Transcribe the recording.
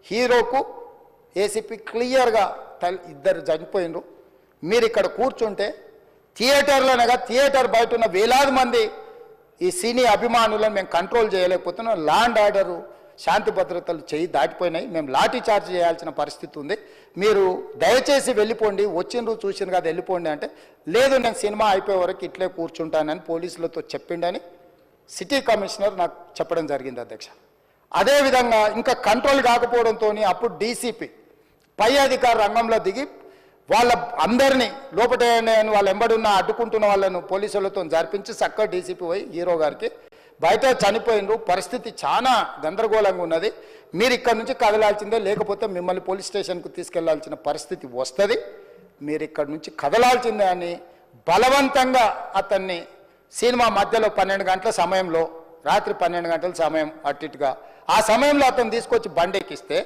హీరోకు ACP క్లియర్గా ఇద్దరు చనిపోయినరు. మీరు ఇక్కడ కూర్చుంటే థియేటర్లోనగా థియేటర్ బయట ఉన్న వేలాది మంది ఈ సినీ అభిమానులను మేము కంట్రోల్ చేయలేకపోతున్నాం. ల్యాండ్ ఆర్డరు శాంతి భద్రతలు చేయి దాటిపోయినాయి. మేము లాఠీ చార్జ్ చేయాల్సిన పరిస్థితి ఉంది. మీరు దయచేసి వెళ్ళిపోండి, వచ్చిండ్రు చూసిన కదా వెళ్ళిపోండి అంటే, లేదు నేను సినిమా అయిపోయే వరకు ఇట్లే కూర్చుంటానని పోలీసులతో చెప్పిండని సిటీ కమిషనర్ నాకు చెప్పడం జరిగింది అధ్యక్ష. అదేవిధంగా ఇంకా కంట్రోల్ కాకపోవడంతో అప్పుడు డీసీపీ పై అధికార రంగంలో దిగి వాళ్ళ అందరినీ లోపట వాళ్ళ ఎంబడున్న అడ్డుకుంటున్న వాళ్ళను పోలీసులతో జరిపించి చక్కగా డీసీపీ పోయి హీరో గారికి బయట చనిపోయినరు, పరిస్థితి చాలా గందరగోళంగా ఉన్నది, మీరు ఇక్కడ నుంచి కదలాల్సిందే, లేకపోతే మిమ్మల్ని పోలీస్ స్టేషన్కు తీసుకెళ్లాల్సిన పరిస్థితి వస్తుంది, మీరు ఇక్కడ నుంచి కదలాల్సిందే అని బలవంతంగా అతన్ని సినిమా మధ్యలో 12 గంటల సమయంలో, రాత్రి 12 గంటల సమయం అట్టిగా ఆ సమయంలో అతను తీసుకొచ్చి బండెక్కిస్తే